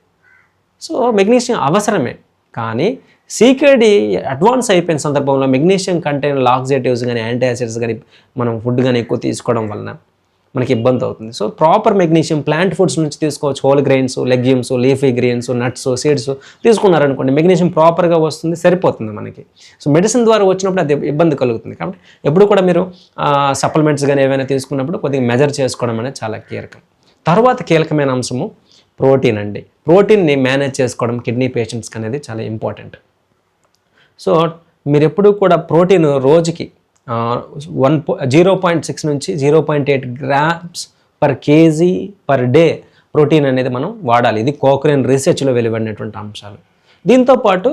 సో మెగ్నీషియం అవసరమే, కానీ CKD అడ్వాన్స్ అయిపోయిన సందర్భంలో మెగ్నీషియం కంటైన్ లాక్సేటివ్స్ కానీ యాంటీ యాసిడ్స్ కానీ మనం ఫుడ్ కానీ ఎక్కువ తీసుకోవడం వలన మనకి ఇబ్బంది అవుతుంది. So proper magnesium plant foods నుంచి తీసుకోవచ్చు. Whole grains, legumes, leafy grains, nuts, seeds తీసుకున్నారనుకోండి, మెగ్నీషియం ప్రాపర్గా వస్తుంది, సరిపోతుంది మనకి. సో మెడిసిన్ ద్వారా వచ్చినప్పుడు అది ఇబ్బంది కలుగుతుంది. కాబట్టి ఎప్పుడు కూడా మీరు సప్లిమెంట్స్ కానీ ఏవైనా తీసుకున్నప్పుడు కొద్దిగా మెజర్ చేసుకోవడం అనేది చాలా కీలకం. తర్వాత కీలకమైన అంశము ప్రోటీన్ అండి. ప్రోటీన్ని మేనేజ్ చేసుకోవడం కిడ్నీ పేషెంట్స్కి అనేది చాలా ఇంపార్టెంట్. సో మీరు ఎప్పుడు కూడా ప్రోటీన్ రోజుకి 0.6 నుంచి 0.8 grams per kg per day protein అనేది మనం వాడాలి. ఇది కోక్రేన్ రీసెర్చ్లో వెలువడినటువంటి అంశాలు. దీంతోపాటు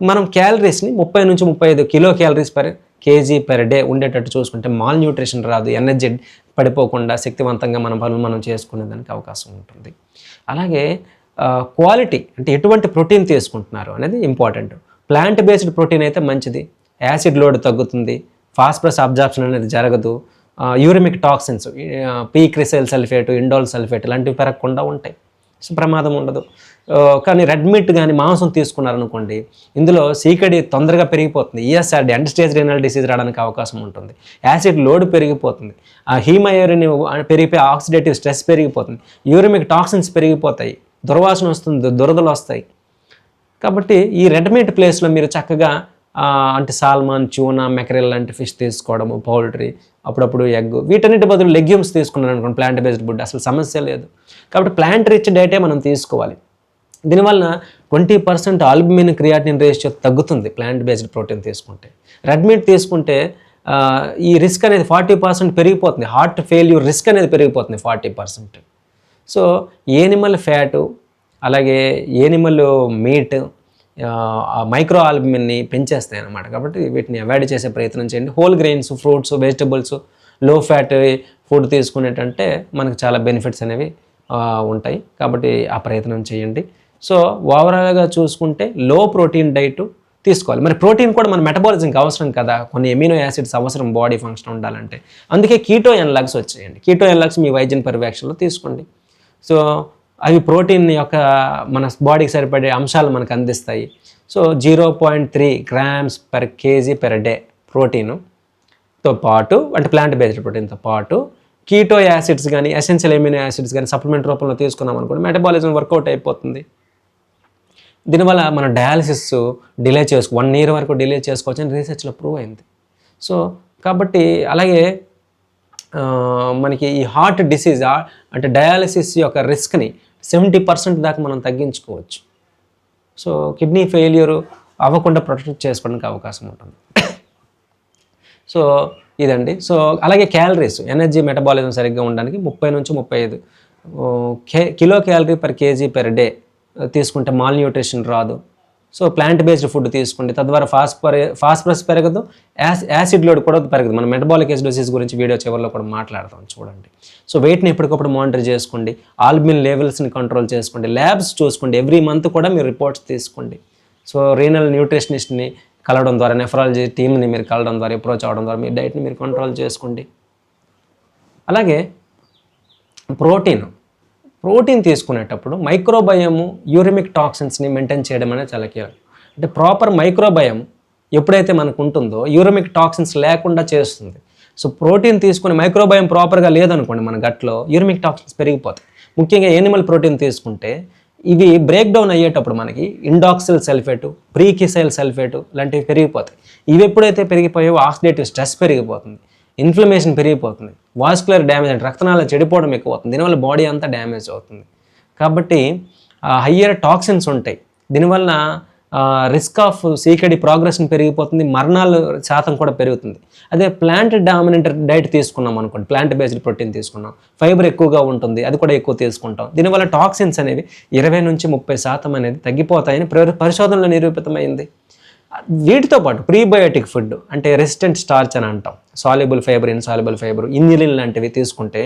మనం క్యాలరీస్ని 30 నుంచి 35 kilo calories per kg per day ఉండేటట్టు చూసుకుంటే మాల్ న్యూట్రిషన్ రాదు, ఎనర్జీ పడిపోకుండా శక్తివంతంగా మన పనులు మనం చేసుకునేదానికి అవకాశం ఉంటుంది. అలాగే క్వాలిటీ అంటే ఎటువంటి ప్రోటీన్ తీసుకుంటున్నారు అనేది ఇంపార్టెంట్. ప్లాంట్ బేస్డ్ ప్రోటీన్ అయితే మంచిది, యాసిడ్ లోడ్ తగ్గుతుంది, ఫాస్ఫరస్ అబ్జార్ప్షన్ అనేది జరగదు, uraemic toxins, పీక్రిసైల్ sulphate, indole sulphate ఇలాంటివి పెరగకుండా ఉంటాయి. సో ప్రమాదం ఉండదు. కానీ రెడ్ మీట్ కానీ మాంసం తీసుకున్నారనుకోండి, ఇందులో CKD తొందరగా పెరిగిపోతుంది, ESRD end stage renal disease రావడానికి అవకాశం ఉంటుంది, యాసిడ్ లోడ్ పెరిగిపోతుంది, హీమయోరిన్ పెరిగిపోయి ఆక్సిడేటివ్ స్ట్రెస్ పెరిగిపోతుంది, యూరిమిక్ టాక్సిన్స్ పెరిగిపోతాయి, దుర్వాసన వస్తుంది, దురదలు వస్తాయి. కాబట్టి ఈ రెడ్ మీట్ ప్లేస్లో మీరు చక్కగా అంటే సాల్మన్, ట్యూనా, మెకరెల్ లాంటి ఫిష్ తీసుకోవడము, పౌల్ట్రీ, అప్పుడప్పుడు ఎగ్, వీటన్నిటి బదులు లెగ్యూమ్స్ తీసుకున్నాను అనుకోండి, ప్లాంట్ బేస్డ్ ఫుడ్, అసలు సమస్య లేదు. కాబట్టి ప్లాంట్ రిచ్ డైటే మనం తీసుకోవాలి. దీనివల్ల 20% ఆల్బుమిన్ క్రియాటిన్ రేషియో తగ్గుతుంది ప్లాంట్ బేస్డ్ ప్రోటీన్ తీసుకుంటే. రెడ్ మీట్ తీసుకుంటే ఈ రిస్క్ అనేది 40% పెరిగిపోతుంది. హార్ట్ ఫెయిల్యూర్ రిస్క్ అనేది పెరిగిపోతుంది 40%. సో ఏనిమల్ ఫ్యాటు అలాగే ఏనిమల్ మీట్ మైక్రో ఆల్బుమిన్ని పెంచేస్తాయి అన్నమాట. కాబట్టి వీటిని అవాయిడ్ చేసే ప్రయత్నం చేయండి. హోల్ గ్రెయిన్స్, ఫ్రూట్స్, వెజిటబుల్స్, లో ఫ్యాట్ ఫుడ్ తీసుకునేటంటే మనకు చాలా బెనిఫిట్స్ అనేవి ఉంటాయి. కాబట్టి ఆ ప్రయత్నం చేయండి. సో ఓవరాల్గా చూసుకుంటే లో ప్రోటీన్ డైట్ తీసుకోవాలి. మరి ప్రోటీన్ కూడా మన మెటబాలిజంకి అవసరం కదా, కొన్ని ఎమినో యాసిడ్స్ అవసరం బాడీ ఫంక్షన్ ఉండాలంటే. అందుకే కీటో ఎన్లాగ్స్ వచ్చేయండి. కీటో ఎన్లాగ్స్ మీ వైద్యం పర్యవేక్షణలో తీసుకోండి. సో అవి ప్రోటీన్ యొక్క మన బాడీకి సరిపడే అంశాలు మనకు అందిస్తాయి. So 0.3 grams per kg per day ప్రోటీన్తో పాటు, అంటే ప్లాంట్ బేస్డ్ ప్రోటీన్తో పాటు కీటో యాసిడ్స్ కానీ ఎసెన్షియల్ ఎమినో యాసిడ్స్ కానీ సప్లిమెంట్ రూపంలో తీసుకున్నాం అనుకోండి, మెటబాలిజం వర్కౌట్ అయిపోతుంది. దీనివల్ల మన డయాలసిస్ డిలే 1 year వరకు డిలే చేసుకోవచ్చు అని రీసెర్చ్లో ప్రూవ్ అయింది. సో కాబట్టి అలాగే మనకి ఈ హార్ట్ డిసీజ్ అంటే డయాలసిస్ యొక్క రిస్క్ని 70% దాకా మనం తగ్గించుకోవచ్చు. సో కిడ్నీ ఫెయిల్యూర్ అవ్వకుండా ప్రొటెక్ట్ చేసుకోవడానికి అవకాశం ఉంటుంది. సో ఇదండి. సో అలాగే క్యాలరీస్, ఎనర్జీ మెటబాలిజం సరిగ్గా ఉండడానికి 30 నుంచి 35 kilo calorie per KG per day తీసుకుంటే మాల్ న్యూట్రిషన్ రాదు. సో ప్లాంట్ బేస్డ్ ఫుడ్ తీసుకోండి, తద్వారా ఫాస్ఫరస్ పెరగదు, యాసిడ్ లోడ్ కూడా పెరగదు. మనం మెటబాలిక్ ఎసిడోసిస్ గురించి వీడియో చివరిలో కూడా మాట్లాడతాం, చూడండి. సో వెయిట్ని ఎప్పటికప్పుడు మానిటర్ చేసుకోండి, ఆల్బుమిన్ లెవెల్స్ని కంట్రోల్ చేసుకోండి, ల్యాబ్స్ చూసుకోండి, ఎవ్రీ మంత్ కూడా మీరు రిపోర్ట్స్ తీసుకోండి. సో రీనల్ న్యూట్రిషనిస్ట్ని కలవడం ద్వారా, నెఫ్రాలజీ టీమ్ని మీరు కలవడం ద్వారా, అప్రోచ్ అవ్వడం ద్వారా మీ డైట్ని మీరు కంట్రోల్ చేసుకోండి. అలాగే ప్రోటీన్ తీసుకునేటప్పుడు మైక్రోబయము, యూరిమిక్ టాక్సిన్స్ని మెయింటైన్ చేయడం అనేది చాలా కీలకం. అంటే ప్రాపర్ మైక్రోబయం ఎప్పుడైతే మనకు ఉంటుందో యూరిమిక్ టాక్సిన్స్ లేకుండా చేస్తుంది. సో ప్రోటీన్ తీసుకుని మైక్రోబయం ప్రాపర్గా లేదనుకోండి మన గట్లో, యూరిమిక్ టాక్సిన్స్ పెరిగిపోతాయి. ముఖ్యంగా యానిమల్ ప్రోటీన్ తీసుకుంటే ఇవి బ్రేక్ డౌన్ అయ్యేటప్పుడు మనకి ఇండాక్సిల్ సల్ఫేటు, ప్రీకిసైల్ సల్ఫేటు లాంటివి పెరిగిపోతాయి. ఇవి ఎప్పుడైతే పెరిగిపోయావో ఆక్సిడేటివ్ స్ట్రెస్ పెరిగిపోతుంది, ఇన్ఫ్లమేషన్ పెరిగిపోతుంది, వాస్కులర్ డ్యామేజ్ అంటే రక్తనాళ చెడిపోవడం ఎక్కువ అవుతుంది. దీనివల్ల బాడీ అంతా డ్యామేజ్ అవుతుంది. కాబట్టి హయ్యర్ టాక్సిన్స్ ఉంటాయి. దీనివల్ల రిస్క్ ఆఫ్ సీకడి ప్రోగ్రెషన్ పెరిగిపోతుంది, మరణాల శాతం కూడా పెరుగుతుంది. అదే ప్లాంట్ డామినెంట్ డైట్ తీసుకున్నాం అనుకోండి, ప్లాంట్ బేస్డ్ ప్రోటీన్ తీసుకున్నాం, ఫైబర్ ఎక్కువగా ఉంటుంది, అది కూడా ఎక్కువ తీసుకుంటాం. దీనివల్ల టాక్సిన్స్ అనేవి 20 నుంచి 30% అనేది తగ్గిపోతాయని పరిశోధనలో నిరూపితమైంది. వీటితో పాటు ప్రీబయోటిక్ ఫుడ్ అంటే రెసిస్టెంట్ స్టార్చ్ అని అంటాం, soluble fibre, insoluble fibre, inulin లాంటివి తీసుకుంటే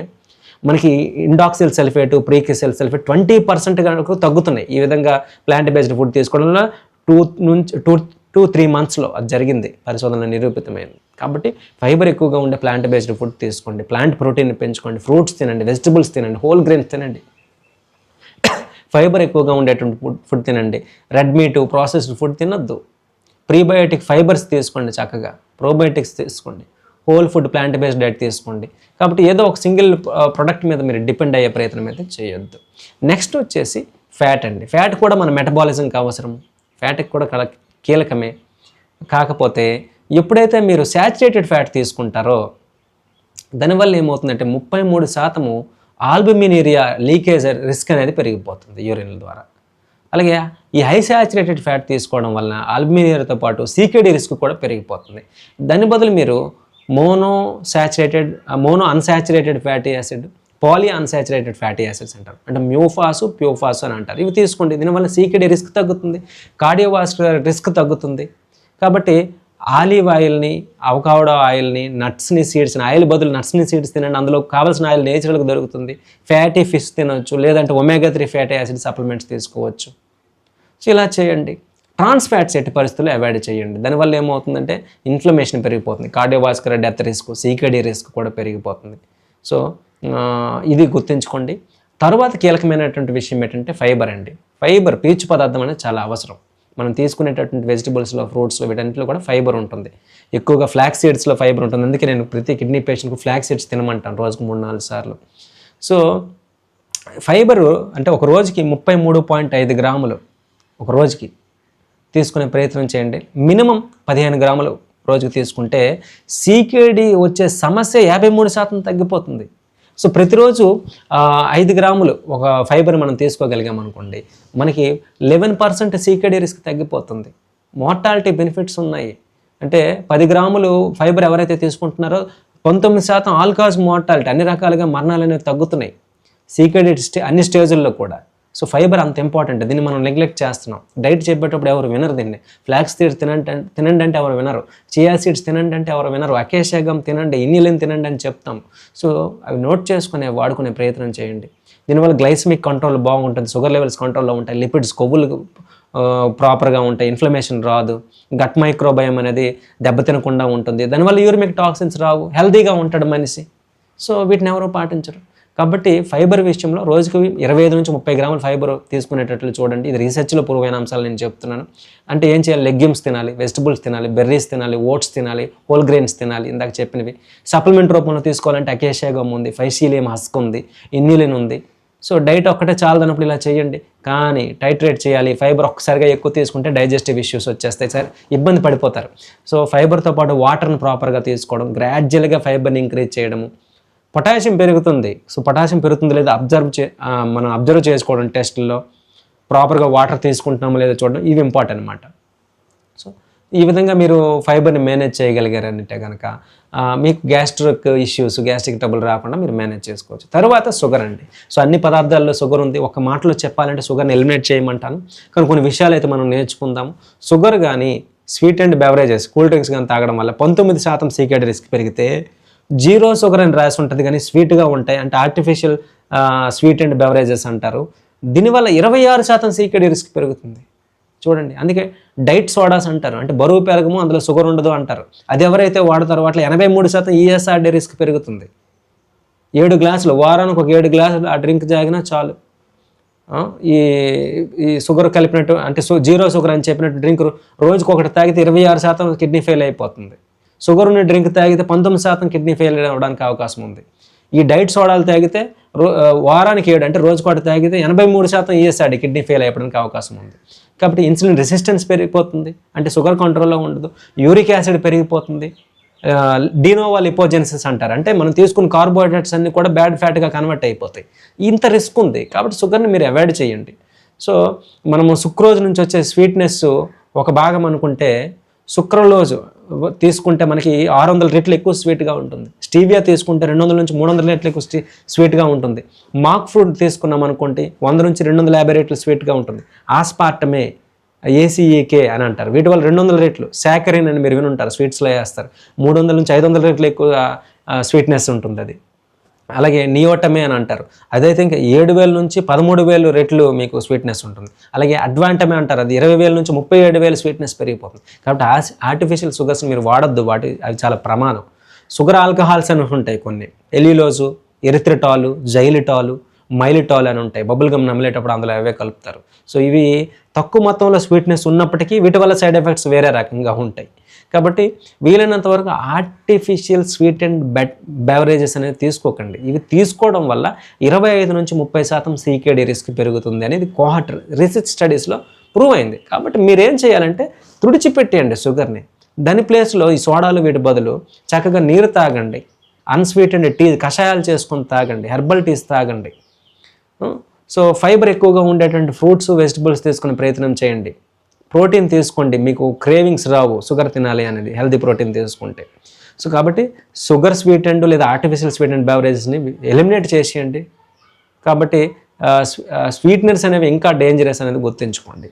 మనకి ఇండాక్సిల్ సల్ఫేటు, ప్రీకిసైల్ సల్ఫేట్ 20% వరకు తగ్గుతున్నాయి. ఈ విధంగా ప్లాంట్ బేస్డ్ ఫుడ్ తీసుకోవడం వల్ల 2-3 monthsలో అది జరిగింది, పరిశోధనలో నిరూపితమైంది. కాబట్టి ఫైబర్ ఎక్కువగా ఉండే ప్లాంట్ బేస్డ్ ఫుడ్ తీసుకోండి, ప్లాంట్ ప్రోటీన్ పెంచుకోండి, ఫ్రూట్స్ తినండి, వెజిటబుల్స్ తినండి, హోల్ గ్రెయిన్స్ తినండి, ఫైబర్ ఎక్కువగా ఉండేటువంటి ఫుడ్ తినండి. రెడ్ మీటు, ప్రాసెస్డ్ ఫుడ్ తినొద్దు. ప్రీబయోటిక్ ఫైబర్స్ తీసుకోండి, చక్కగా ప్రోబయోటిక్స్ తీసుకోండి, whole food plant based diet తీసుకోండి. కాబట్టి ఏదో ఒక సింగిల్ ప్రొడక్ట్ మీద మీరు డిపెండ్ అయ్యే ప్రయత్నం అయితే చేయొద్దు. నెక్స్ట్ వచ్చేసి ఫ్యాట్ అండి. ఫ్యాట్ కూడా మన మెటబాలిజంకి అవసరం, ఫ్యాట్కి కూడా కీలకమే. కాకపోతే ఎప్పుడైతే మీరు శాచురేటెడ్ ఫ్యాట్ తీసుకుంటారో దానివల్ల ఏమవుతుందంటే 33% ఆల్బుమినీరియా లీకేజ్ రిస్క్ అనేది పెరిగిపోతుంది యూరిన్ ద్వారా. అలాగే ఈ హై శాచురేటెడ్ ఫ్యాట్ తీసుకోవడం వలన ఆల్బుమినియాతో పాటు సీకేడీ రిస్క్ కూడా పెరిగిపోతుంది. దాని బదులు మీరు mono unsaturated fatty acid, poly unsaturated fatty acids అంటారు, అంటే మ్యూఫాసు, ప్యూఫాసు అని అంటారు. ఇవి తీసుకోండి. దీనివల్ల సీకేడీ రిస్క్ తగ్గుతుంది, కార్డియోవాస్కులర్ రిస్క్ తగ్గుతుంది. కాబట్టి ఆలివ్ ఆయిల్ని, అవకాడో ఆయిల్ని, నట్స్ని, సీడ్స్ని, ఆయిల్ బదులు నట్స్ని, సీడ్స్ తినండి. అందులో కావాల్సిన ఆయిల్ నేచురల్గా దొరుకుతుంది. ఫ్యాటీ ఫిష్ తినవచ్చు, లేదంటే ఒమేగా-3 ఫ్యాటీ యాసిడ్ సప్లిమెంట్స్ తీసుకోవచ్చు. సో ఇలా చేయండి. ట్రాన్స్ ఫ్యాట్స్ ఎట్టి పరిస్థితుల్లో అవాయిడ్ చేయండి. దానివల్ల ఏమవుతుందంటే ఇన్ఫ్లమేషన్ పెరిగిపోతుంది, cardiovascular death risk, CKD risk కూడా పెరిగిపోతుంది. సో ఇది గుర్తుంచుకోండి. తర్వాత కీలకమైనటువంటి విషయం ఏంటంటే ఫైబర్ అండి. ఫైబర్, పీచు పదార్థం అనేది చాలా అవసరం. మనం తీసుకునేటటువంటి వెజిటబుల్స్లో, ఫ్రూట్స్లో, వీటన్నిటిలో కూడా ఫైబర్ ఉంటుంది. ఎక్కువగా ఫ్లాక్స్ సీడ్స్లో ఫైబర్ ఉంటుంది. అందుకే నేను ప్రతి కిడ్నీ పేషెంట్కి ఫ్లాక్స్ సీడ్స్ తినమంటాను రోజుకు 3-4 సార్లు. సో ఫైబరు అంటే ఒక రోజుకి 33.5 గ్రాములు ఒక రోజుకి తీసుకునే ప్రయత్నం చేయండి. మినిమం 15 గ్రాములు రోజుకు తీసుకుంటే సీకేడి వచ్చే సమస్య 53% తగ్గిపోతుంది. సో ప్రతిరోజు 5 గ్రాములు ఒక ఫైబర్ మనం తీసుకోగలిగాం అనుకోండి, మనకి 11% సీకేడి రిస్క్ తగ్గిపోతుంది. మోర్టాలిటీ బెనిఫిట్స్ ఉన్నాయి. అంటే 10 గ్రాములు ఫైబర్ ఎవరైతే తీసుకుంటున్నారో 19% ఆల్ కాజ్ మోర్టాలిటీ, అన్ని రకాలుగా మరణాలు అనేవి తగ్గుతున్నాయి సీకేడి అన్ని స్టేజుల్లో కూడా. సో ఫైబర్ అంత ఇంపార్టెంట్, దీన్ని మనం నెగ్లెక్ట్ చేస్తున్నాం. డైట్ చెప్పేటప్పుడు ఎవరు వినరు దీన్ని. ఫ్లాక్స్ సీడ్స్ తినండి అంటే ఎవరు వినరు, చియా సీడ్స్ తినండి అంటే ఎవరు వినరు, అకేషియా గమ్ తినండి, ఇన్యులిన్ తినండి అని చెప్తాం. సో అవి నోట్ చేసుకునే వాడుకునే ప్రయత్నం చేయండి. దీనివల్ల గ్లైసమిక్ కంట్రోల్ బాగుంటుంది, షుగర్ లెవెల్స్ కంట్రోల్లో ఉంటాయి, లిపిడ్స్ కొవ్వులు ప్రాపర్గా ఉంటాయి, ఇన్ఫ్లమేషన్ రాదు, గట్ మైక్రోబయం అనేది దెబ్బతినకుండా ఉంటుంది, దానివల్ల యూరిమిక్ టాక్సిన్స్ రావు, హెల్తీగా ఉంటాడు మనిషి. సో వీటిని ఎవరో పాటించరు. కాబట్టి ఫైబర్ విషయంలో రోజుకి 25 నుంచి 30 గ్రాముల ఫైబర్ తీసుకునేటట్లు చూడండి. ఇది రీసెర్చ్లో ప్రూవ్ అయిన అంశాలు నేను చెప్తున్నాను. అంటే ఏం చేయాలి? లెగ్యూమ్స్ తినాలి, వెజిటబుల్స్ తినాలి, బెర్రీస్ తినాలి, ఓట్స్ తినాలి, హోల్ గ్రెయిన్స్ తినాలి, ఇందాక చెప్పినవి. సప్లిమెంట్ రూపంలో తీసుకోవాలంటే అకేషియా గమ్ ఉంది, ఫైసీలియం హస్క్ ఉంది, ఇన్యులిన్ ఉంది. సో డైట్ ఒక్కటే చాలదన్నప్పుడు ఇలా చేయండి. కానీ టైట్రేట్ చేయాలి. ఫైబర్ ఒక్కసారిగా ఎక్కువ తీసుకుంటే డైజెస్టివ్ ఇష్యూస్ వచ్చేస్తాయి, సార్ ఇబ్బంది పడిపోతారు. సో ఫైబర్తో పాటు వాటర్ని ప్రాపర్గా తీసుకోవడం, గ్రాడ్యువల్గా ఫైబర్ని ఇంక్రీజ్ చేయడము. పొటాషియం పెరుగుతుంది. సో పొటాషియం పెరుగుతుంది లేదా మనం అబ్జర్వ్ చేసుకోవడం, టెస్ట్లో ప్రాపర్గా వాటర్ తీసుకుంటున్నామో లేదో చూడడం, ఇవి ఇంపార్టెంట్ అనమాట. సో ఈ విధంగా మీరు ఫైబర్ని మేనేజ్ చేయగలిగారంటే కనుక మీకు గ్యాస్ట్రిక్ ఇష్యూస్, గ్యాస్ట్రిక్ ట్రబుల్ రాకుండా మీరు మేనేజ్ చేసుకోవచ్చు. తర్వాత షుగర్ అండి. సో అన్ని పదార్థాల్లో షుగర్ ఉంది. ఒక మాటలో చెప్పాలంటే షుగర్ని ఎలిమినేట్ చేయమంటాను, కానీ కొన్ని విషయాలు అయితే మనం నేర్చుకుందాము. షుగర్ కానీ sweet and beverages, cool drinks కానీ తాగడం వల్ల 19% సీకేడి రిస్క్ పెరిగితే, జీరో షుగర్ అని రాసి ఉంటుంది కానీ స్వీట్గా ఉంటాయి, అంటే ఆర్టిఫిషియల్ స్వీట్ అండ్ బెవరేజెస్ అంటారు. దీనివల్ల 26% సీకేడి రిస్క్ పెరుగుతుంది. చూడండి, అందుకే డైట్ సోడాస్ అంటారు, అంటే బరువు పెరగము, అందులో షుగర్ ఉండదు అంటారు. అది ఎవరైతే వాడతారో వాటిలో 83% ఈఎస్ఆర్డి రిస్క్ పెరుగుతుంది. 7 గ్లాసులు వారానికి ఒక 7 గ్లాసులు ఆ డ్రింక్ తాగినా చాలు. ఈ షుగర్ కలిపినట్టు, అంటే జీరో షుగర్ అని చెప్పినట్టు డ్రింక్ రోజుకు ఒకటి తాగితే 26% కిడ్నీ ఫెయిల్ అయిపోతుంది. షుగర్ ఉన్న డ్రింక్ తాగితే 19% కిడ్నీ ఫెయిల్ అవ్వడానికి అవకాశం ఉంది. ఈ డైట్ సోడాలు తాగితే వారానికి 7, అంటే రోజుకోటి తాగితే 83% ఈఎస్ఆర్డి కిడ్నీ ఫెయిల్ అయిపోవడానికి అవకాశం ఉంది. కాబట్టి ఇన్సులిన్ రెసిస్టెన్స్ పెరిగిపోతుంది, అంటే షుగర్ కంట్రోల్లో ఉండదు. యూరిక్ యాసిడ్ పెరిగిపోతుంది. డినోవా లిపోజెన్సిస్ అంటారు, అంటే మనం తీసుకున్న కార్బోహైడ్రేట్స్ అన్నీ కూడా బ్యాడ్ ఫ్యాట్గా కన్వర్ట్ అయిపోతాయి. ఇంత రిస్క్ ఉంది. కాబట్టి షుగర్ని మీరు అవాయిడ్ చేయండి. సో మనము సుక్రోజ్ నుంచి వచ్చే స్వీట్నెస్ ఒక భాగం అనుకుంటే, సుక్రలోజ్ తీసుకుంటే మనకి 600 రెట్లు ఎక్కువ స్వీట్గా ఉంటుంది. స్టీవియా తీసుకుంటే 200 నుంచి 300 రెట్లు ఎక్కువ స్వీట్గా ఉంటుంది. మాక్ ఫ్రూట్ తీసుకున్నాం అనుకోండి 100 నుంచి 250 రెట్లు స్వీట్గా ఉంటుంది. ఆస్పార్టమే, ఏసీఏకే అని అంటారు, వీటి వల్ల 200 రెట్లు. సాకరిన్ అని మీరు వినుంటారు, స్వీట్స్లో వేస్తారు, 300 నుంచి 500 రెట్లు ఎక్కువ స్వీట్నెస్ ఉంటుంది అది. అలాగే నియోటమే అని అంటారు, అదైతే ఇంకా 7000 నుంచి 13000 రెట్లు మీకు స్వీట్నెస్ ఉంటుంది. అలాగే అడ్వాంటమే అంటారు, అది 20000 నుంచి 37000 స్వీట్నెస్ పెరిగిపోతుంది. కాబట్టి ఆర్టిఫిషియల్ షుగర్స్ మీరు వాడొద్దు, అవి చాలా ప్రమాదం. షుగర్ ఆల్కహాల్స్ అని ఉంటాయి కొన్ని, ఎలిలోజు, ఎరిథ్రిటాలు, జైలిటాలు, మైలిటాల్ అని ఉంటాయి. బబుల్ గమ్ నమిలేటప్పుడు అందులో అవే కలుపుతారు. సో ఇవి తక్కువ మొత్తంలో స్వీట్నెస్ ఉన్నప్పటికీ వీటి వల్ల సైడ్ ఎఫెక్ట్స్ వేరే రకంగా ఉంటాయి. కాబట్టి వీలైనంత వరకు ఆర్టిఫిషియల్ స్వీట్ అండ్ బెవరేజెస్ అనేది తీసుకోకండి. ఇవి తీసుకోవడం వల్ల 25 నుంచి 30% సీకేడి రిస్క్ పెరుగుతుంది అనేది కోహర్ట్ రీసెర్చ్ స్టడీస్లో ప్రూవ్ అయింది. కాబట్టి మీరేం చేయాలంటే తుడిచిపెట్టేయండి షుగర్ని. దాని ప్లేస్లో ఈ సోడాలు వీటి బదులు చక్కగా నీరు తాగండి, అన్స్వీటెండ్ టీ, కషాయాలు చేసుకొని తాగండి, హెర్బల్ టీస్ తాగండి. సో ఫైబర్ ఎక్కువగా ఉండేటువంటి ఫ్రూట్స్, వెజిటబుల్స్ తీసుకునే ప్రయత్నం చేయండి. ప్రోటీన్ తీసుకోండి, మీకు క్రేవింగ్స్ రావు షుగర్ తినాలి అనేది, హెల్తీ ప్రోటీన్ తీసుకుంటే. సో కాబట్టి షుగర్ స్వీట్ అండ్ లేదా ఆర్టిఫిషియల్ స్వీట్ అండ్ బెవరేజెస్ని ఎలిమినేట్ చేసేయండి. కాబట్టి స్వీట్నర్స్ అనేవి ఇంకా డేంజరస్ అనేది గుర్తుంచుకోండి.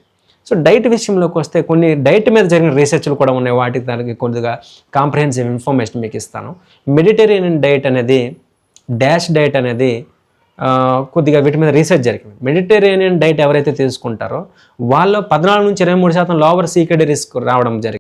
సో డైట్ విషయంలోకి వస్తే కొన్ని డైట్ మీద జరిగిన రీసెర్చ్లు కూడా ఉన్నాయి, వాటికి దానికి కొద్దిగా కాంప్రహెన్సివ్ ఇన్ఫర్మేషన్ మీకు ఇస్తాను. మెడిటరేనియన్ డైట్ అనేది, డాష్ డైట్ అనేది కొద్దిగా వీటి మీద రీసెర్చ్ జరిగింది. మెడిటరేనియన్ డైట్ ఎవరైతే తీసుకుంటారో వాళ్ళు 14 నుంచి 23% లోవర్ సీకేడి రిస్క్ రావడం జరిగింది.